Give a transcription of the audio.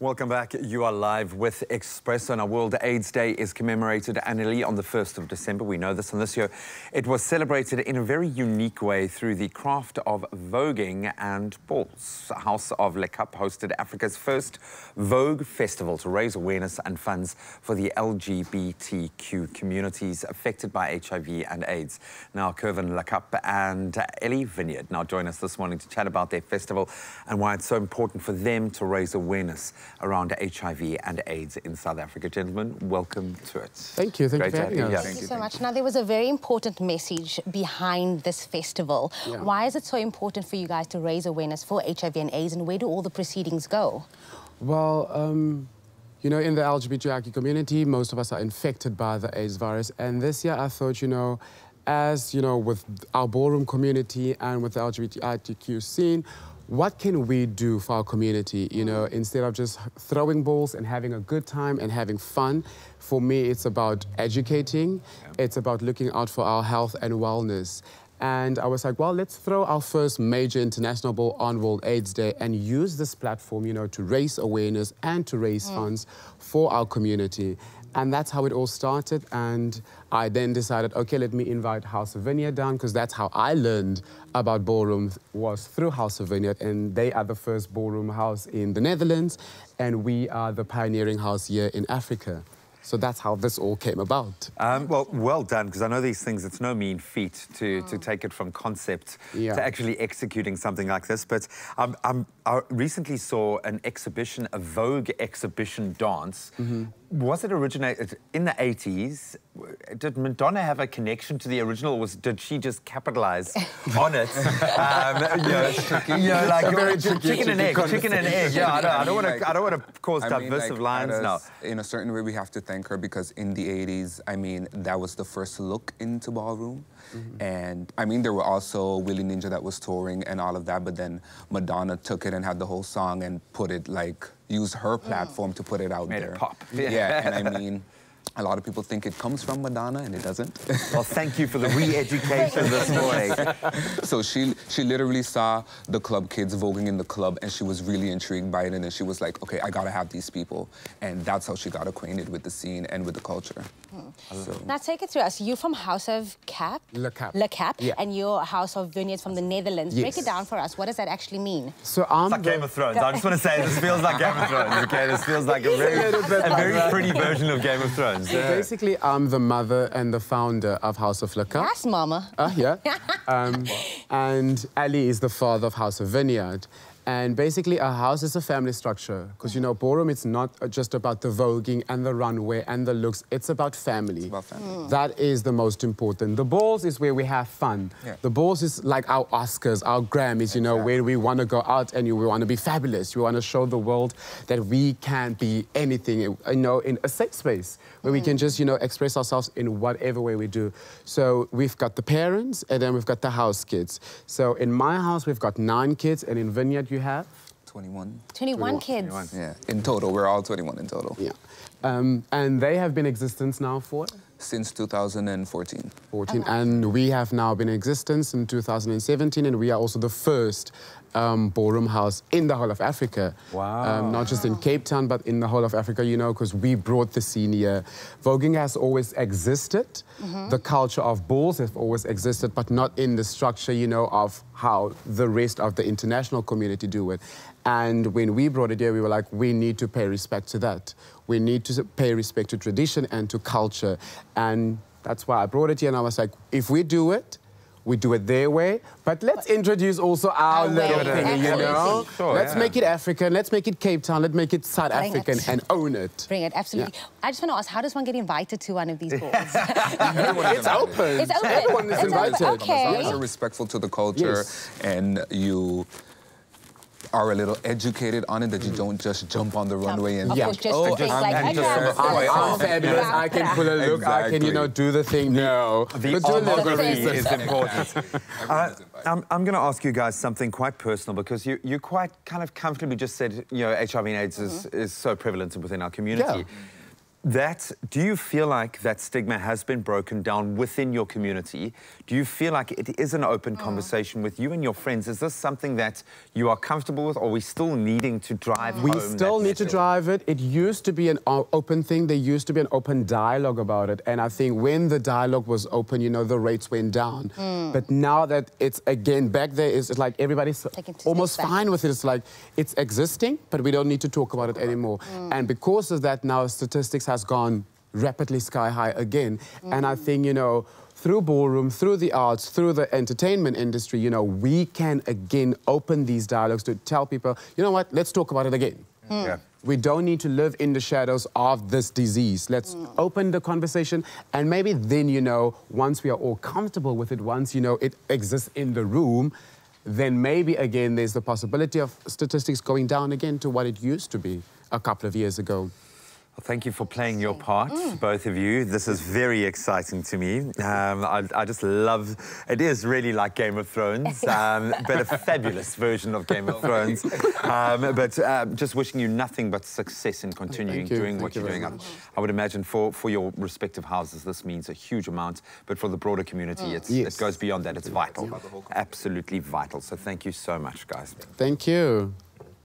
Welcome back. You are live with Expresso, and our World AIDS Day is commemorated annually on the 1st of December. We know this, and this year it was celebrated in a very unique way through the craft of voguing and balls. House of Le Cap hosted Africa's first Vogue festival to raise awareness and funds for the LGBTQ communities affected by HIV and AIDS. Now, Kirvan, Le Cap and Elly, Vineyard now join us this morning to chat about their festival and why it's so important for them to raise awareness around HIV and AIDS in South Africa. Gentlemen, welcome to it. Thank you. Thank you for having us. Thank you so much. Now, there was a very important message behind this festival. Yeah. Why is it so important for you guys to raise awareness for HIV and AIDS, and where do all the proceedings go? Well, you know, in the LGBTQ community, most of us are infected by the AIDS virus. And this year I thought, you know, as, you know, with our ballroom community and with the LGBTQ scene, what can we do for our community, you know, instead of just throwing balls and having a good time and having fun? For me, it's about educating. It's about looking out for our health and wellness. And I was like, well, let's throw our first major international ball on World AIDS Day and use this platform, you know, to raise awareness and to raise funds for our community. And that's how it all started. And I then decided, okay, let me invite House of Vineyard down, because that's how I learned about ballroom, was through House of Vineyard. And they are the first ballroom house in the Netherlands, and we are the pioneering house here in Africa. So that's how this all came about. Well done, because I know these things, it's no mean feat to take it from concept to actually executing something like this. But I recently saw an exhibition, a Vogue exhibition dance. Was it originated in the 80s? Did Madonna have a connection to the original, or did she just capitalize on it? Like a very chicken and egg. Yeah, I don't want to cause divisive lines now. In a certain way, we have to thank her, because in the 80s, I mean, that was the first look into ballroom. And I mean, there were also Willie Ninja that was touring and all of that, but then Madonna took it and had the whole song and put it, like, used her platform to put it out there. Made it pop. Yeah, and I mean, a lot of people think it comes from Madonna, and it doesn't. Well, thank you for the re-education this morning. So she literally saw the club kids voguing in the club, and she was really intrigued by it, and then she was like, okay, I gotta have these people. And that's how she got acquainted with the scene and with the culture. So. Now, take it through us. You're from House of Cap? Le Cap. Le Cap, and your House of Vineyards from the Netherlands. Break it down for us. What does that actually mean? So it's like Game of Thrones. I just want to say, this feels like Game of Thrones, okay? This feels like a very pretty version of Game of Thrones. So basically, I'm the mother and the founder of House of Le Cap. Yes, Mama. Yeah. And Elly is the father of House of Vineyard. And basically, a house is a family structure. Because, you know, ballroom, it's not just about the voguing and the runway and the looks. It's about family. It's about family. That is the most important. The balls is where we have fun. The balls is like our Oscars, our Grammys, you know, where we want to go out and we want to be fabulous. We want to show the world that we can be anything, you know, in a safe space where we can just, you know, express ourselves in whatever way we do. So we've got the parents, and then we've got the house kids. So in my house, we've got 9 kids, and in Vineyard, you have? 21. 21 kids. 21. Yeah, in total. We're all 21 in total. Yeah. And they have been in existence now for? Since 2014. And we have now been in existence in 2017, and we are also the first ballroom house in the whole of Africa. Wow. Not just in Cape Town, but in the whole of Africa, you know, because we brought the scene here. Voguing has always existed. The culture of balls has always existed, but not in the structure, you know, of how the rest of the international community do it. And when we brought it here, we were like, we need to pay respect to that. We need to pay respect to tradition and to culture. And that's why I brought it here, and I was like, if we do it, we do it their way, but let's introduce also our little thing, you know? Sure, let's make it African, let's make it Cape Town, let's make it South African and own it. Bring it, absolutely. I just want to ask, how does one get invited to one of these balls? It's open. It's open. Everyone is invited. Okay. As long as you're respectful to the culture and you are a little educated on it, that you don't just jump on the runway and I'm fabulous, I can pull a look, I can, you know, do the thing. No, the honorary is important. I'm going to ask you guys something quite personal, because you quite kind of comfortably just said, you know, HIV and AIDS is so prevalent within our community. Do you feel like that stigma has been broken down within your community? Do you feel like it is an open conversation with you and your friends? Is this something that you are comfortable with, or are we still needing to drive home? We still need to drive it. It used to be an open thing. There used to be an open dialogue about it. And I think when the dialogue was open, you know, the rates went down. But now that it's again back there, it's like everybody's almost fine with it. It's like it's existing, but we don't need to talk about it anymore. And because of that, now statistics has gone rapidly sky high again. And I think, you know, through ballroom, through the arts, through the entertainment industry, you know, we can again open these dialogues to tell people, you know what, let's talk about it again. Yeah. We don't need to live in the shadows of this disease. Let's open the conversation, and maybe then, you know, once we are all comfortable with it, once, you know, it exists in the room, then maybe again there's the possibility of statistics going down again to what it used to be a couple of years ago. Well, thank you for playing your part, both of you. This is very exciting to me. I just love, it is really like Game of Thrones, but a fabulous version of Game of Thrones. Just wishing you nothing but success in continuing doing what you're doing. I would imagine for your respective houses, this means a huge amount, but for the broader community, it goes beyond that. It's vital, absolutely vital. So thank you so much, guys. Thank you.